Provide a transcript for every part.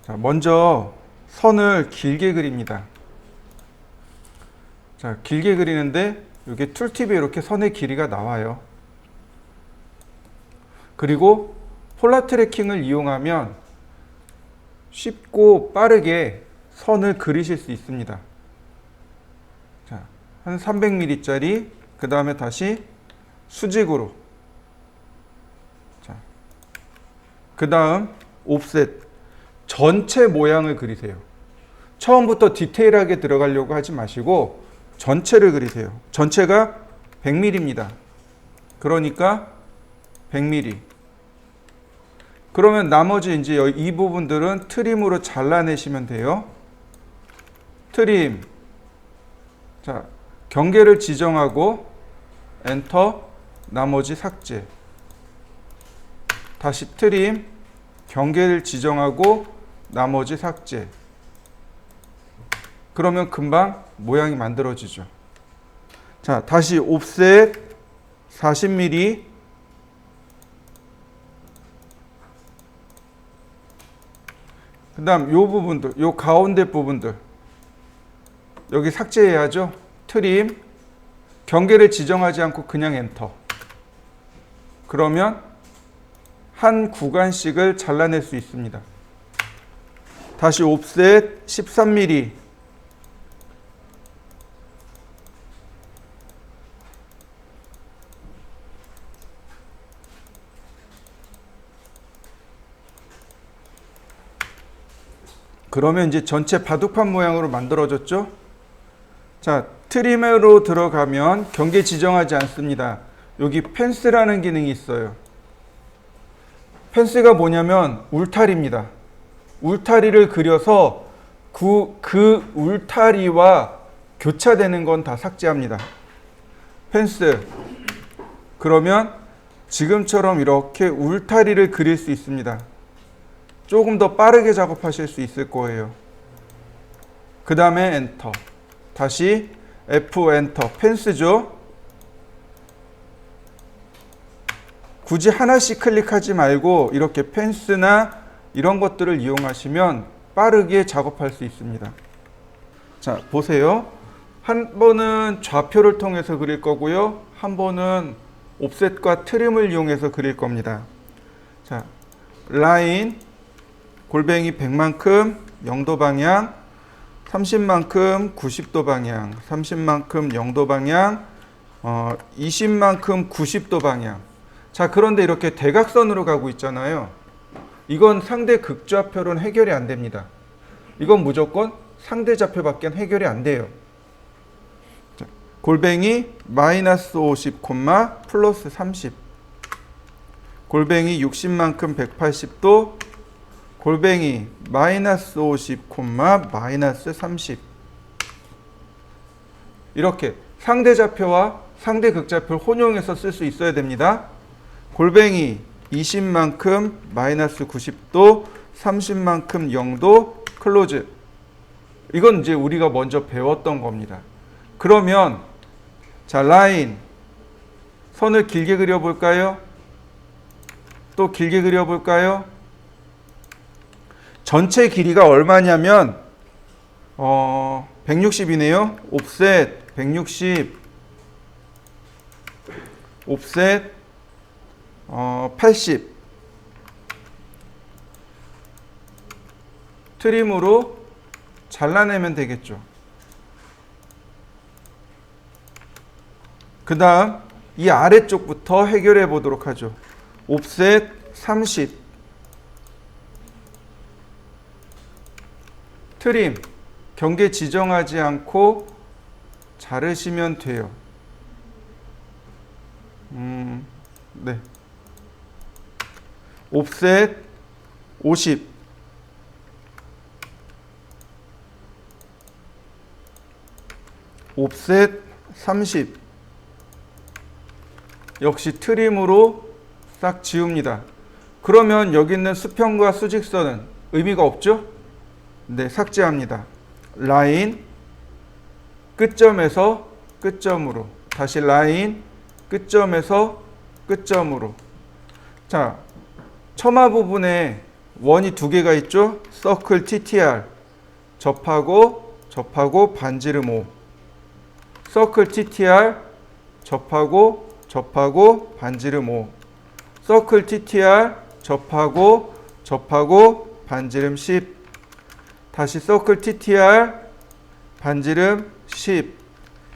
자, 먼저 선을 길게 그립니다. 자, 길게 그리는데 이게 툴팁에 이렇게 선의 길이가 나와요. 그리고 폴라 트래킹을 이용하면 쉽고 빠르게 선을 그리실 수 있습니다. 자, 한 300mm짜리, 그 다음에 다시 수직으로. 자, 그 다음 옵셋. 전체 모양을 그리세요. 처음부터 디테일하게 들어가려고 하지 마시고 전체를 그리세요. 전체가 100mm입니다. 그러니까 100mm. 그러면 나머지 이제 이 부분들은 트림으로 잘라내시면 돼요. 트림. 자, 경계를 지정하고 엔터, 나머지 삭제. 다시 트림, 경계를 지정하고 나머지 삭제. 그러면 금방 모양이 만들어지죠. 자, 다시 옵셋 40mm. 그 다음 요 부분들, 요 가운데 부분들 여기 삭제해야죠. 트림, 경계를 지정하지 않고 그냥 엔터. 그러면 한 구간씩을 잘라낼 수 있습니다. 다시 옵셋 13mm. 그러면 이제 전체 바둑판 모양으로 만들어졌죠? 자, 트림으로 들어가면 경계 지정하지 않습니다. 여기 펜스라는 기능이 있어요. 펜스가 뭐냐면 울타리입니다. 울타리를 그려서 그 울타리와 교차되는 건 다 삭제합니다. 펜스. 그러면 지금처럼 이렇게 울타리를 그릴 수 있습니다. 조금 더 빠르게 작업하실 수 있을 거예요. 그 다음에 엔터. 다시 F 엔터. 펜스죠. 굳이 하나씩 클릭하지 말고 이렇게 펜스나 이런 것들을 이용하시면 빠르게 작업할 수 있습니다. 자, 보세요. 한 번은 좌표를 통해서 그릴 거고요. 한 번은 옵셋과 트림을 이용해서 그릴 겁니다. 자, 라인, 골뱅이 100만큼 0도 방향, 30만큼 90도 방향, 30만큼 0도 방향, 20만큼 90도 방향. 자, 그런데 이렇게 대각선으로 가고 있잖아요. 이건 상대 극좌표로는 해결이 안 됩니다. 이건 무조건 상대 좌표밖에 해결이 안 돼요. 자, 골뱅이 마이너스 50, 플러스 30. 골뱅이 60만큼 180도, 골뱅이 마이너스 50, 마이너스 30. 이렇게 상대 좌표와 상대 극좌표를 혼용해서 쓸 수 있어야 됩니다. 골뱅이 20만큼 마이너스 90도, 30만큼 0도, 클로즈. 이건 이제 우리가 먼저 배웠던 겁니다. 그러면 자, 라인. 선을 길게 그려볼까요? 또 길게 그려볼까요? 전체 길이가 얼마냐면 160이네요. 옵셋 160, 옵셋 80. 트림으로 잘라내면 되겠죠. 그 다음 이 아래쪽부터 해결해 보도록 하죠. 옵셋 30. 트림, 경계 지정하지 않고 자르시면 돼요. 네. 옵셋 50. 옵셋 30. 역시 트림으로 싹 지웁니다. 그러면 여기 있는 수평과 수직선은 의미가 없죠? 네, 삭제합니다. 라인, 끝점에서 끝점으로. 다시 라인, 끝점에서 끝점으로. 자, 처마 부분에 원이 두 개가 있죠. 서클 TTR 접하고 반지름 O. 서클 TTR 접하고 반지름 O. 서클 TTR 접하고 반지름 10. 다시 서클 TTR 반지름 10.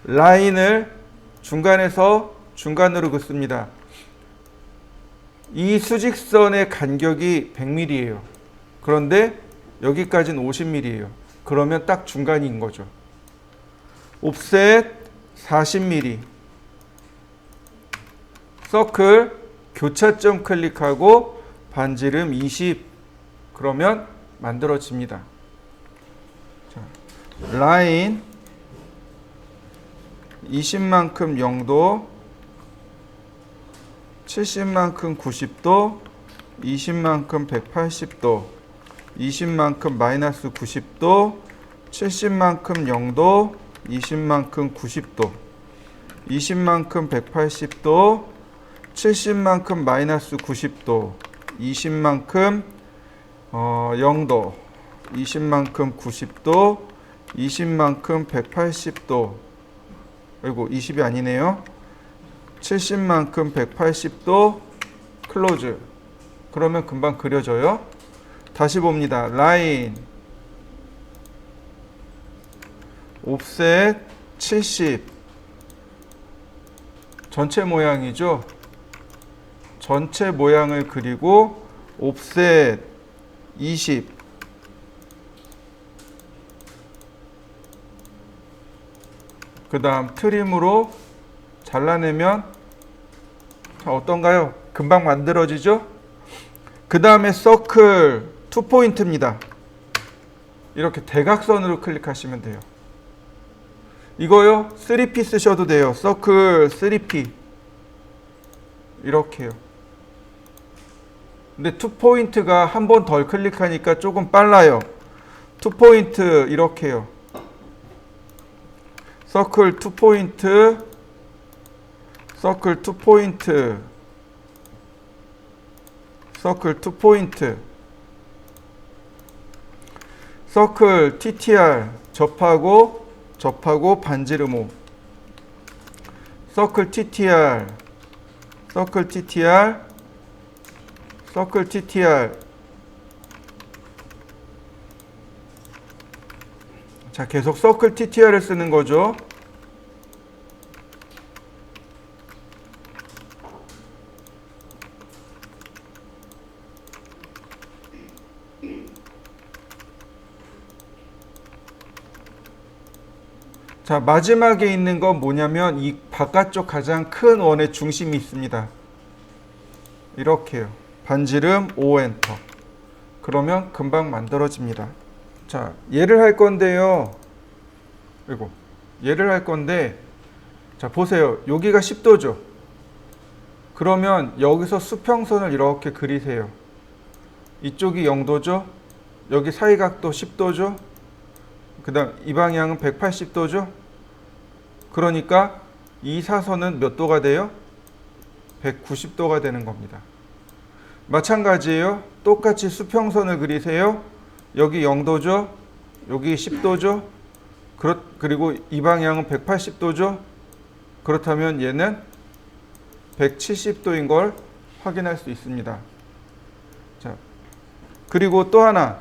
라인을 중간으로 긋습니다. 이 수직선의 간격이 100mm예요. 그런데 여기까지는 50mm예요. 그러면 딱 중간인 거죠. 옵셋 40mm. 서클 교차점 클릭하고 반지름 20. 그러면 만들어집니다. 자, 라인 20만큼 0도, 70만큼 90도, 20만큼 180도, 20만큼 마이너스 90도, 70만큼 0도, 20만큼 90도, 20만큼 180도, 70만큼 마이너스 90도, 20만큼 0도, 20만큼 90도, 20만큼 180도. 아이고 20이 아니네요. 70만큼 180도 클로즈. 그러면 금방 그려져요. 다시 봅니다. 라인 옵셋 70. 전체 모양이죠. 전체 모양을 그리고 옵셋 20. 그 다음 트림으로 잘라내면 어떤가요? 금방 만들어지죠? 그 다음에 서클 2포인트입니다. 이렇게 대각선으로 클릭하시면 돼요. 이거요 3P 쓰셔도 돼요. 서클 3P 이렇게요. 근데 2포인트가 한 번 덜 클릭하니까 조금 빨라요. 2포인트 이렇게요. 서클 2포인트, 서클 2포인트, 서클 2포인트, 서클 TTR 접하고 반지름 O. 서클 TTR, 서클 TTR, 서클 TTR. 자, 계속 서클 TTR을 쓰는 거죠. 자, 마지막에 있는 건 뭐냐면 이 바깥쪽 가장 큰 원의 중심이 있습니다. 이렇게요. 반지름 O 엔터. 그러면 금방 만들어집니다. 자, 얘를 할 건데요. 이거 얘를 할 건데, 자 보세요. 여기가 10도죠. 그러면 여기서 수평선을 이렇게 그리세요. 이쪽이 0도죠. 여기 사이각도 10도죠. 그 다음 이 방향은 180도죠. 그러니까 이 사선은 몇 도가 돼요? 190도가 되는 겁니다. 마찬가지예요. 똑같이 수평선을 그리세요. 여기 0도죠. 여기 10도죠. 그리고 이 방향은 180도죠. 그렇다면 얘는 170도인 걸 확인할 수 있습니다. 자, 그리고 또 하나.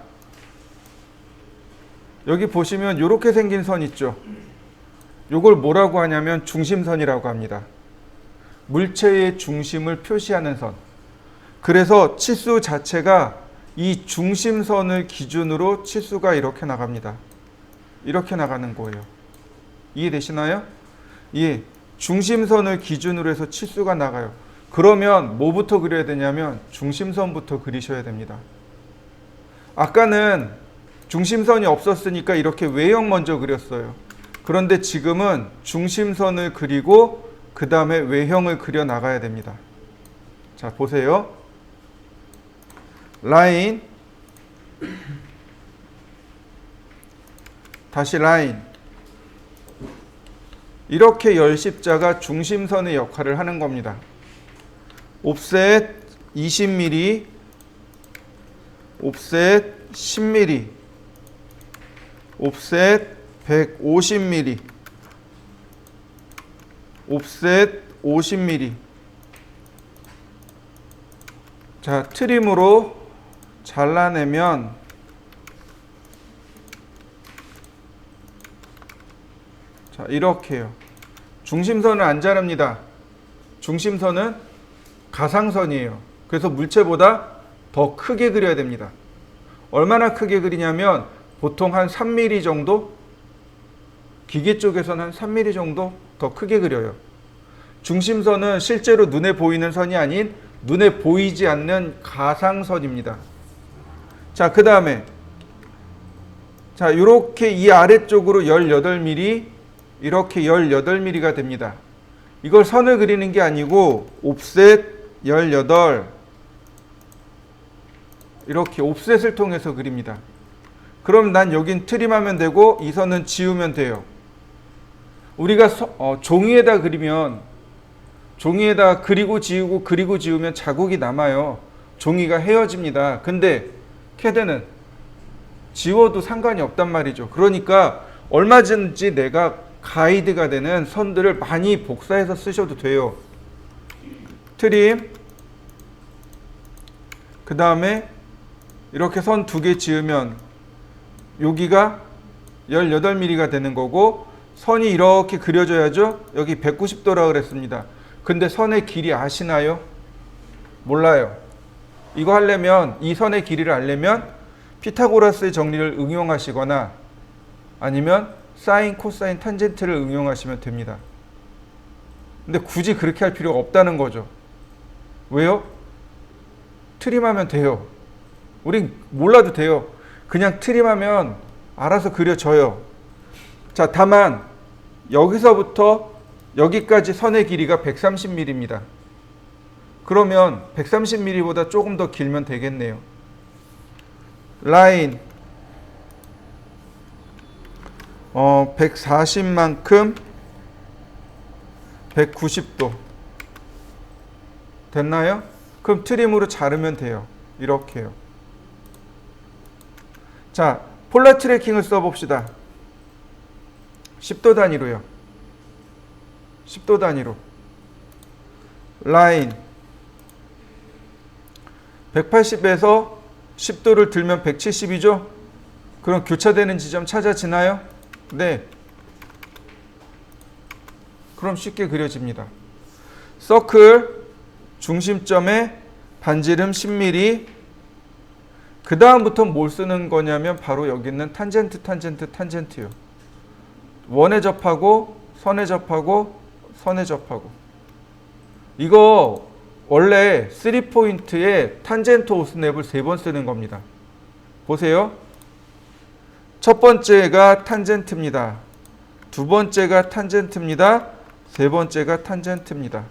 여기 보시면 이렇게 생긴 선 있죠. 이걸 뭐라고 하냐면 중심선이라고 합니다. 물체의 중심을 표시하는 선. 그래서 치수 자체가 이 중심선을 기준으로 치수가 이렇게 나갑니다. 이렇게 나가는 거예요. 이해되시나요? 예, 중심선을 기준으로 해서 치수가 나가요. 그러면 뭐부터 그려야 되냐면 중심선부터 그리셔야 됩니다. 아까는 중심선이 없었으니까 이렇게 외형 먼저 그렸어요. 그런데 지금은 중심선을 그리고 그 다음에 외형을 그려 나가야 됩니다. 자, 보세요. 라인, 다시 라인. 이렇게 열십자가 중심선의 역할을 하는 겁니다. 옵셋 20mm, 옵셋 10mm, 옵셋 150mm, 옵셋 50mm. 자, 트림으로 잘라내면 자, 이렇게요. 중심선은 안 자릅니다. 중심선은 가상선이에요. 그래서 물체보다 더 크게 그려야 됩니다. 얼마나 크게 그리냐면 보통 한 3mm 정도? 기계 쪽에서는 한 3mm 정도 더 크게 그려요. 중심선은 실제로 눈에 보이는 선이 아닌 눈에 보이지 않는 가상선입니다. 자, 그 다음에 자, 이렇게 이 아래쪽으로 18mm, 이렇게 18mm가 됩니다. 이걸 선을 그리는 게 아니고 옵셋 18, 이렇게 옵셋을 통해서 그립니다. 그럼 난 여긴 트림하면 되고 이 선은 지우면 돼요. 우리가 종이에다 그리면 종이에다 그리고 지우고 그리고 지우면 자국이 남아요. 종이가 헤어집니다. 근데 캐드는 지워도 상관이 없단 말이죠. 그러니까 얼마든지 내가 가이드가 되는 선들을 많이 복사해서 쓰셔도 돼요. 트림, 그 다음에 이렇게 선 2개 지으면 여기가 18mm가 되는 거고, 선이 이렇게 그려져야죠. 여기 190도라 그랬습니다. 근데 선의 길이 아시나요? 몰라요. 이거 하려면, 이 선의 길이를 알려면 피타고라스의 정리를 응용하시거나 아니면 사인, 코사인, 탄젠트를 응용하시면 됩니다. 근데 굳이 그렇게 할 필요가 없다는 거죠. 왜요? 트림하면 돼요. 우린 몰라도 돼요. 그냥 트림하면 알아서 그려져요. 자, 다만 여기서부터 여기까지 선의 길이가 130mm입니다. 그러면 130mm보다 조금 더 길면 되겠네요. 라인 140만큼 190도 됐나요? 그럼 트림으로 자르면 돼요. 이렇게요. 자, 폴라 트래킹을 써봅시다. 10도 단위로요. 10도 단위로. 라인 180에서 10도를 들면 170이죠? 그럼 교차되는 지점 찾아지나요? 네. 그럼 쉽게 그려집니다. 서클 중심점에 반지름 10mm. 그 다음부터 뭘 쓰는 거냐면 바로 여기 있는 탄젠트, 탄젠트, 탄젠트요. 원에 접하고 선에 접하고 선에 접하고. 이거 원래 3포인트에 탄젠트 오스냅을 3번 쓰는 겁니다. 보세요. 첫 번째가 탄젠트입니다. 두 번째가 탄젠트입니다. 세 번째가 탄젠트입니다.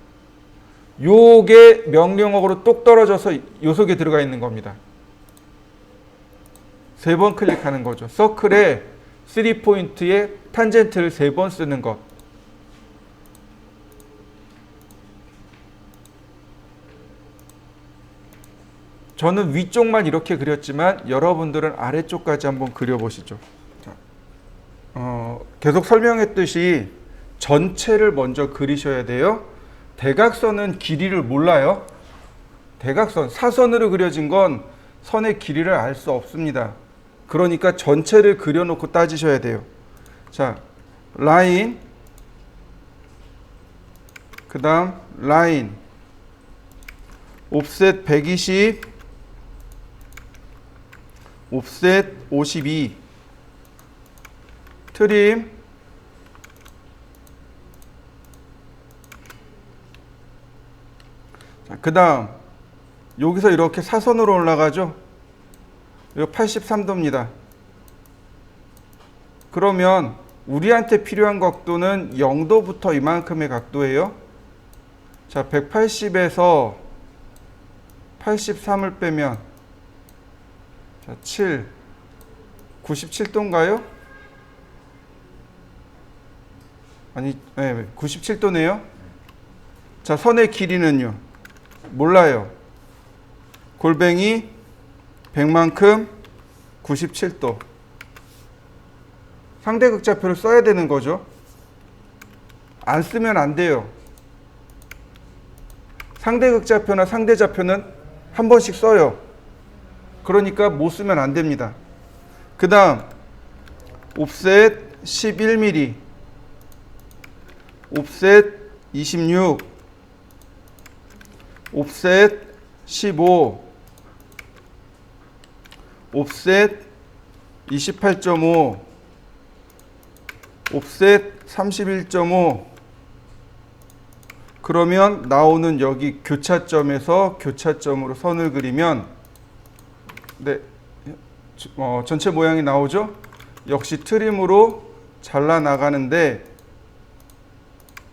요게 명령어로 똑 떨어져서 요 속에 들어가 있는 겁니다. 3번 클릭하는 거죠. 서클에 3포인트에 탄젠트를 3번 쓰는 것. 저는 위쪽만 이렇게 그렸지만 여러분들은 아래쪽까지 한번 그려보시죠. 자, 계속 설명했듯이 전체를 먼저 그리셔야 돼요. 대각선은 길이를 몰라요. 대각선, 사선으로 그려진 건 선의 길이를 알 수 없습니다. 그러니까 전체를 그려놓고 따지셔야 돼요. 자, 라인, 그 다음 라인, 옵셋 120, 옵셋 52, 트림, 자, 그 다음 여기서 이렇게 사선으로 올라가죠. 이거 83도입니다. 그러면 우리한테 필요한 각도는 0도부터 이만큼의 각도예요. 자, 180에서 83을 빼면 자, 7, 97도인가요? 아니, 네, 97도네요. 자, 선의 길이는요? 몰라요. 골뱅이 100만큼 97도. 상대 극좌표를 써야 되는 거죠. 안 쓰면 안 돼요. 상대 극좌표나 상대 좌표는 한 번씩 써요. 그러니까 못 쓰면 안 됩니다. 그 다음 옵셋 11mm, 옵셋 26, 옵셋 15, 옵셋 28.5, 옵셋 31.5. 그러면 나오는 여기 교차점에서 교차점으로 선을 그리면 네, 전체 모양이 나오죠? 역시 트림으로 잘라 나가는데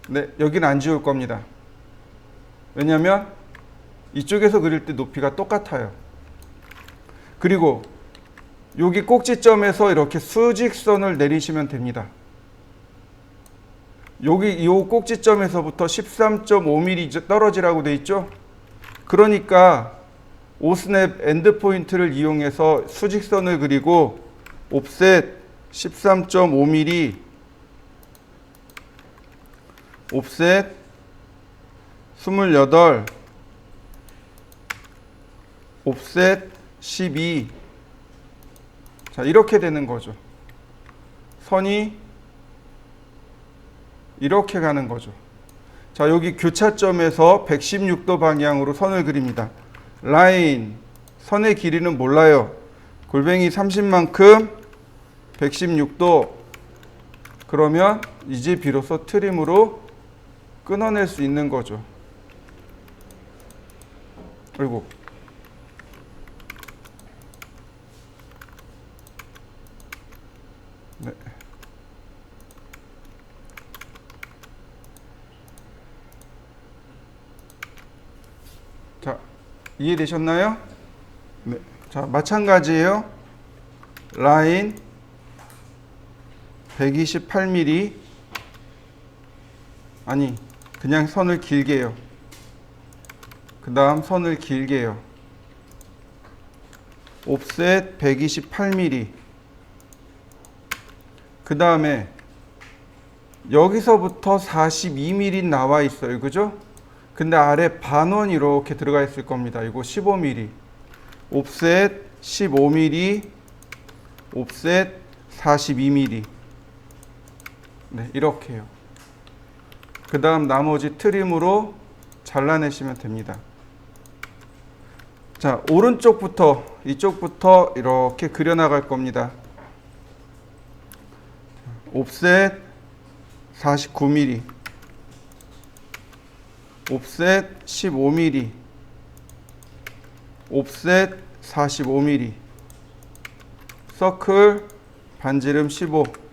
네, 여기는 안 지울 겁니다. 왜냐하면 이쪽에서 그릴 때 높이가 똑같아요. 그리고 여기 꼭지점에서 이렇게 수직선을 내리시면 됩니다. 여기 이 꼭지점에서부터 13.5mm 떨어지라고 돼 있죠? 그러니까 오스냅 엔드포인트를 이용해서 수직선을 그리고 옵셋 13.5mm, 옵셋 28, 옵셋 12. 자, 이렇게 되는 거죠. 선이 이렇게 가는 거죠. 자, 여기 교차점에서 116도 방향으로 선을 그립니다. 라인, 선의 길이는 몰라요. 골뱅이 30만큼 116도. 그러면 이제 비로소 트림으로 끊어낼 수 있는 거죠. 그리고 네. 자, 이해되셨나요? 네. 자, 마찬가지예요. 라인 128mm, 아니 그냥 선을 길게 해요. 그 다음 선을 길게 해요. 옵셋 128mm. 그 다음에 여기서부터 42mm 나와 있어요. 그죠? 근데 아래 반원 이렇게 들어가 있을 겁니다. 이거 15mm. 옵셋 15mm, 옵셋 42mm. 네, 이렇게 해요. 그 다음 나머지 트림으로 잘라내시면 됩니다. 자, 오른쪽부터 이쪽부터 이렇게 그려나갈 겁니다. 옵셋 49mm, 옵셋 15mm, 옵셋 45mm, 서클 반지름 15.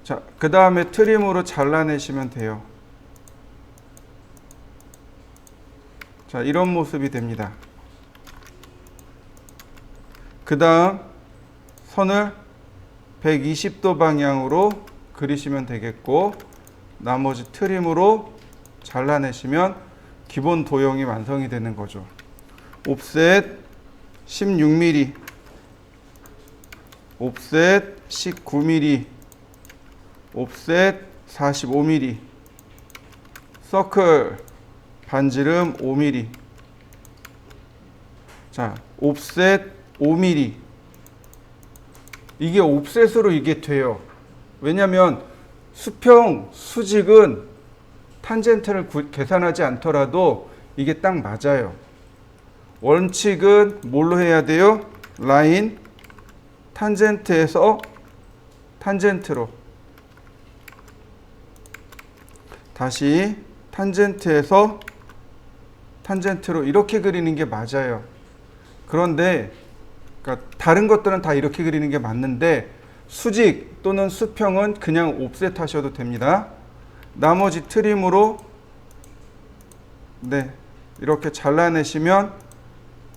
자, 그 다음에 트림으로 잘라내시면 돼요. 자, 이런 모습이 됩니다. 그 다음 선을 120도 방향으로 그리시면 되겠고, 나머지 트림으로 잘라내시면 기본 도형이 완성이 되는 거죠. 옵셋 16mm, 옵셋 19mm, 옵셋 45mm, 서클 반지름 5mm. 자, 옵셋 5mm. 이게 옵셋으로 이게 돼요. 왜냐면 수평, 수직은 탄젠트를 계산하지 않더라도 이게 딱 맞아요. 원칙은 뭘로 해야 돼요? 라인, 탄젠트에서 탄젠트로. 다시 탄젠트에서 탄젠트로 이렇게 그리는 게 맞아요. 그런데 그러니까 다른 것들은 다 이렇게 그리는 게 맞는데 수직 또는 수평은 그냥 옵셋 하셔도 됩니다. 나머지 트림으로 네, 이렇게 잘라내시면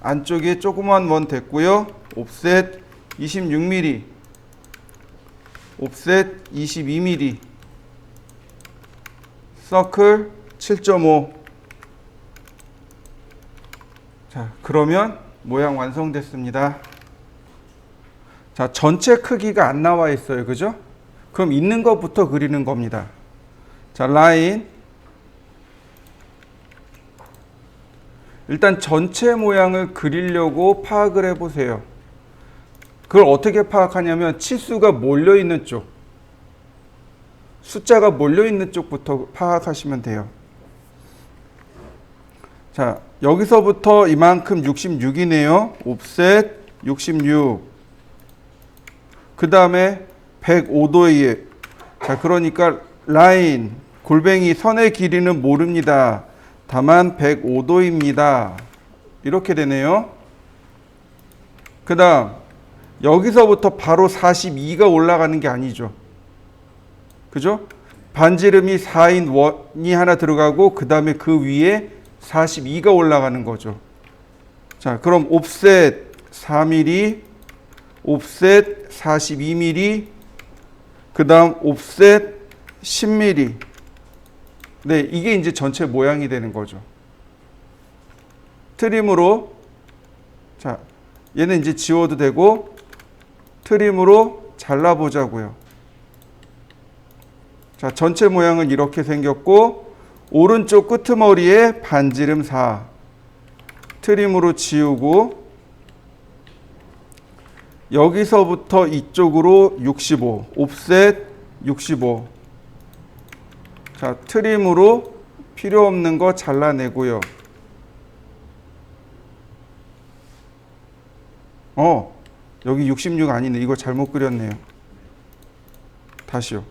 안쪽에 조그만 원 됐고요. 옵셋 26mm, 옵셋 22mm, 서클 7.5. 자, 그러면 모양 완성됐습니다. 자, 전체 크기가 안 나와 있어요. 그죠? 그럼 있는 것부터 그리는 겁니다. 자, 라인. 일단 전체 모양을 그리려고 파악을 해보세요. 그걸 어떻게 파악하냐면 치수가 몰려있는 쪽, 숫자가 몰려있는 쪽부터 파악하시면 돼요. 자, 여기서부터 이만큼 66이네요. 옵셋 66. 그 다음에 105도에, 자, 그러니까 라인, 골뱅이 선의 길이는 모릅니다. 다만 105도입니다. 이렇게 되네요. 그 다음 여기서부터 바로 42가 올라가는 게 아니죠. 그죠? 반지름이 4인 원이 하나 들어가고 그 다음에 그 위에 42가 올라가는 거죠. 자, 그럼 옵셋 4mm, 옵셋 42mm, 그 다음 옵셋 10mm. 네, 이게 이제 전체 모양이 되는 거죠. 트림으로, 자, 얘는 이제 지워도 되고 트림으로 잘라보자고요. 자, 전체 모양은 이렇게 생겼고 오른쪽 끄트머리에 반지름 4 트림으로 지우고 여기서부터 이쪽으로 65 옵셋 65. 자, 트림으로 필요 없는 거 잘라내고요. 여기 66 아니네. 이거 잘못 그렸네요. 다시요.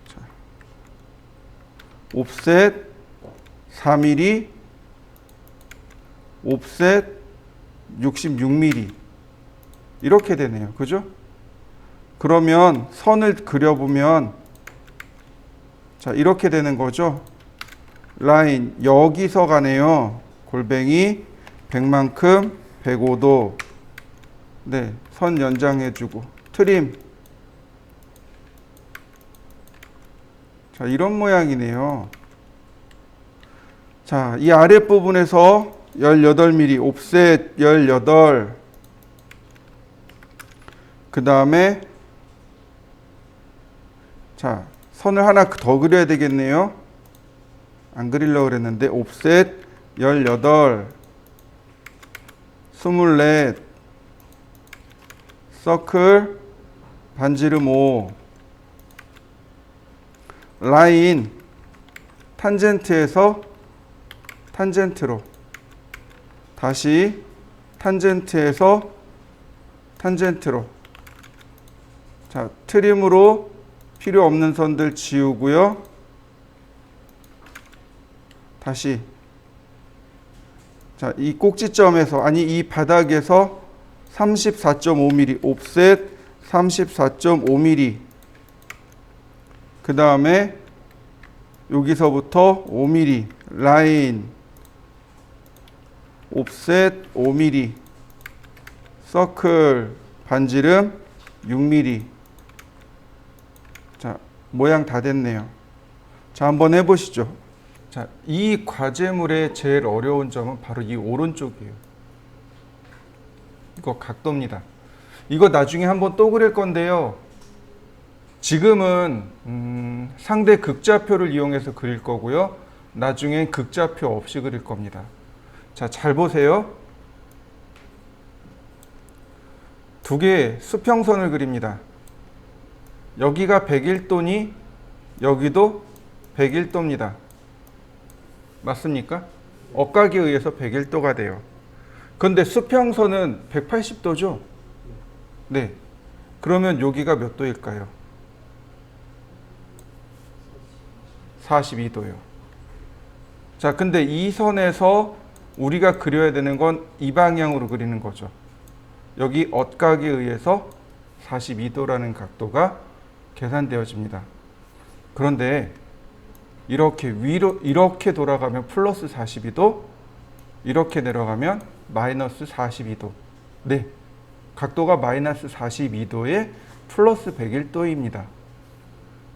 자, 옵셋 4mm, 옵셋 66mm. 이렇게 되네요. 그죠? 그러면 선을 그려보면 자, 이렇게 되는 거죠. 라인 여기서 가네요. 골뱅이 100만큼 105도. 네, 선 연장해주고 트림. 자, 이런 모양이네요. 자, 이 아랫부분에서 18mm 옵셋 18. 그 다음에 자, 선을 하나 더 그려야 되겠네요. 안 그리려고 그랬는데 옵셋 18, 24, 서클 반지름 5, 라인 탄젠트에서 탄젠트로, 다시 탄젠트에서 탄젠트로. 자, 트림으로 필요 없는 선들 지우고요. 다시 자, 이 꼭지점에서, 아니 이 바닥에서 34.5mm 옵셋 34.5mm. 그 다음에 여기서부터 5mm 라인 옵셋 5mm 서클 반지름 6mm. 자, 모양 다 됐네요. 자, 한번 해보시죠. 자, 이 과제물의 제일 어려운 점은 바로 이 오른쪽이에요. 이거 각도입니다. 이거 나중에 한번 또 그릴 건데요. 지금은 상대 극좌표를 이용해서 그릴 거고요. 나중엔 극좌표 없이 그릴 겁니다. 자, 잘 보세요. 두 개의 수평선을 그립니다. 여기가 101도니 여기도 101도입니다. 맞습니까? 억각에 의해서 101도가 돼요. 그런데 수평선은 180도죠? 네. 그러면 여기가 몇 도일까요? 42도요. 자, 근데 이 선에서 우리가 그려야 되는 건 이 방향으로 그리는 거죠. 여기 억각에 의해서 42도라는 각도가 계산되어집니다. 그런데 이렇게 위로 이렇게 돌아가면 플러스 42도, 이렇게 내려가면 마이너스 42도. 네, 각도가 마이너스 42도에 플러스 101도입니다.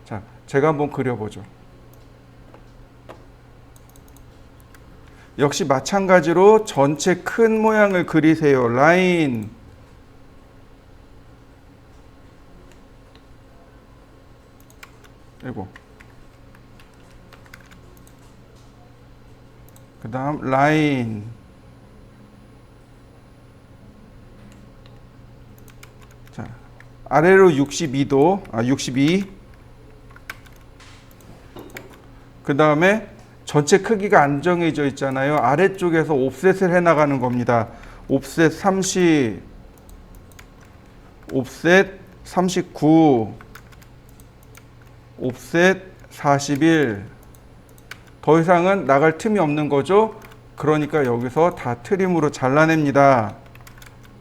자, 제가 한번 그려보죠. 역시 마찬가지로 전체 큰 모양을 그리세요. 라인. 아이고. 그 다음 라인. 자, 아래로 62도, 62. 그 다음에 전체 크기가 안 정해져 있잖아요. 아래쪽에서 옵셋을 해나가는 겁니다. 옵셋 30, 옵셋 39, 옵셋 41. 더 이상은 나갈 틈이 없는 거죠. 그러니까 여기서 다 트림으로 잘라냅니다.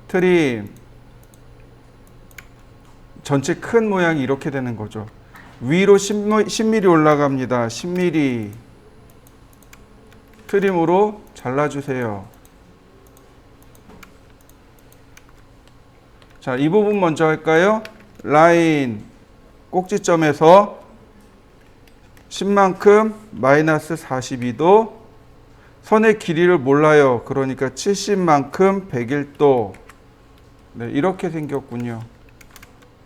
트림. 전체 큰 모양이 이렇게 되는 거죠. 위로 10mm 올라갑니다. 10mm. 트림으로 잘라주세요. 자, 이 부분 먼저 할까요? 라인. 꼭지점에서 10만큼 마이너스 42도. 선의 길이를 몰라요. 그러니까 70만큼 101도. 네, 이렇게 생겼군요.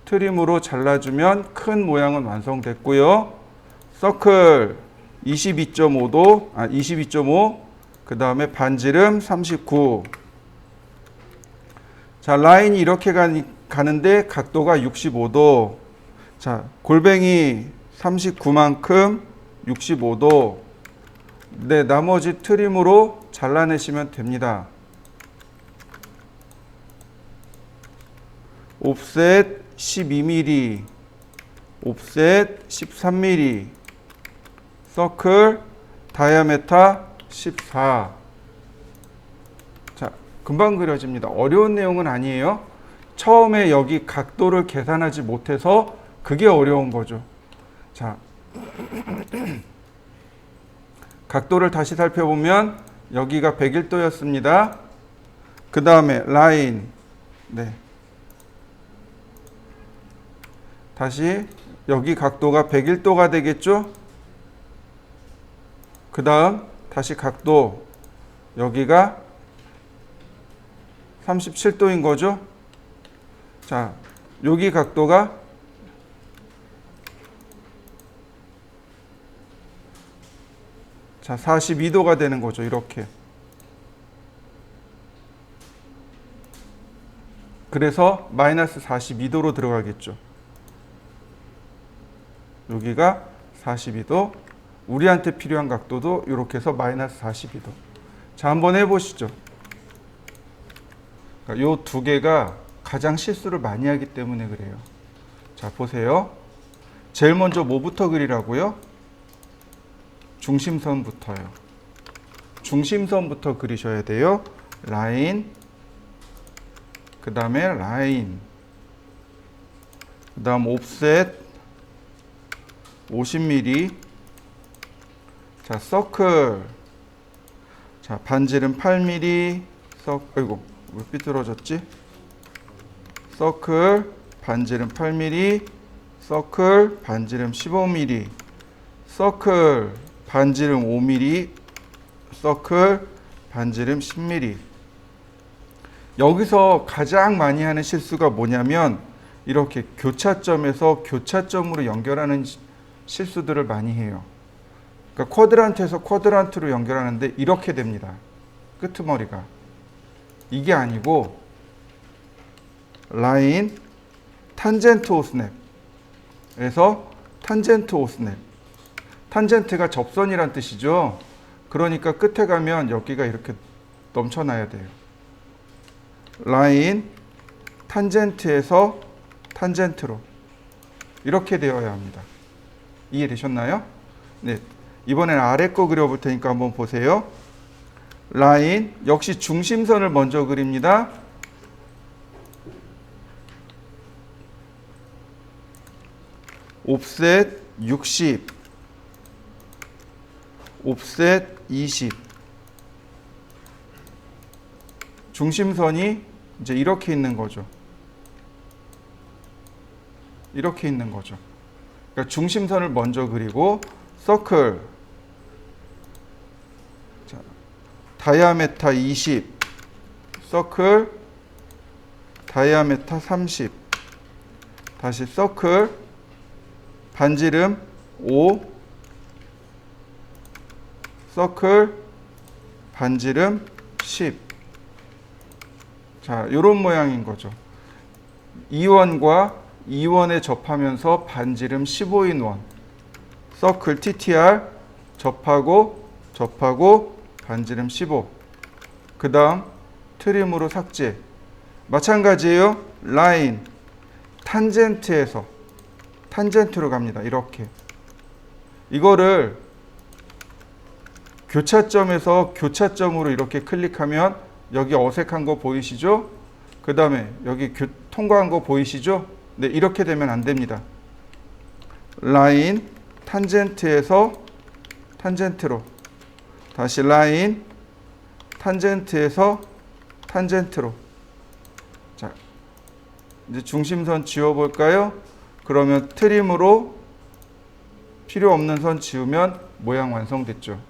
트림으로 잘라주면 큰 모양은 완성됐고요. 서클 22.5도, 22.5. 그 다음에 반지름 39. 자, 라인이 이렇게 가는데 각도가 65도. 자, 골뱅이 39만큼 65도. 네, 나머지 트림으로 잘라내시면 됩니다. 옵셋 12mm, 옵셋 13mm, 서클 다이아메타 14. 자, 금방 그려집니다. 어려운 내용은 아니에요. 처음에 여기 각도를 계산하지 못해서 그게 어려운 거죠. 자, 각도를 다시 살펴보면 여기가 101도였습니다. 그 다음에 라인. 네. 다시 여기 각도가 101도가 되겠죠? 그 다음 다시 각도 여기가 37도인 거죠? 자, 여기 각도가 자, 42도가 되는 거죠. 이렇게. 그래서 마이너스 42도로 들어가겠죠. 여기가 42도. 우리한테 필요한 각도도 이렇게 해서 마이너스 42도. 자, 한번 해보시죠. 그러니까 요 두 개가 가장 실수를 많이 하기 때문에 그래요. 자, 보세요. 제일 먼저 뭐부터 그리라고요? 중심선부터요. 중심선부터 그리셔야 돼요. 라인, 그 다음에 라인, 그 다음 옵셋 50mm. 자, 서클. 자, 반지름 8mm. 아이고, 왜 삐뚤어졌지? 서클, 반지름 8mm. 서클, 반지름 15mm. 서클, 반지름 5mm. 서클, 반지름 10mm. 여기서 가장 많이 하는 실수가 뭐냐면 이렇게 교차점에서 교차점으로 연결하는 실수들을 많이 해요. 그러니까 쿼드란트에서 쿼드란트로 연결하는데 이렇게 됩니다. 끄트머리가. 이게 아니고 라인, 탄젠트 오스냅에서 탄젠트 오스냅. 탄젠트가 접선이란 뜻이죠. 그러니까 끝에 가면 여기가 이렇게 넘쳐나야 돼요. 라인, 탄젠트에서 탄젠트로 이렇게 되어야 합니다. 이해되셨나요? 네. 이번엔 아래 거 그려볼 테니까 한번 보세요. 라인, 역시 중심선을 먼저 그립니다. 옵셋 60, 옵셋 20. 중심선이 이제 이렇게 있는 거죠. 이렇게 있는 거죠. 그러니까 중심선을 먼저 그리고 서클. 자, 다이아메타 20, 서클, 다이아메타 30, 다시 서클, 반지름 5, 서클, 반지름 10. 자, 이런 모양인 거죠. 2원과 2원에 접하면서 반지름 15인 원. 서클 TTR 접하고 반지름 15. 그 다음 트림으로 삭제. 마찬가지예요. 라인 탄젠트에서 탄젠트로 갑니다. 이렇게. 이거를 교차점에서 교차점으로 이렇게 클릭하면 여기 어색한 거 보이시죠? 그 다음에 여기 통과한 거 보이시죠? 네, 이렇게 되면 안 됩니다. 라인 탄젠트에서 탄젠트로, 다시 라인 탄젠트에서 탄젠트로. 자, 이제 중심선 지워볼까요? 그러면 트림으로 필요 없는 선 지우면 모양 완성됐죠.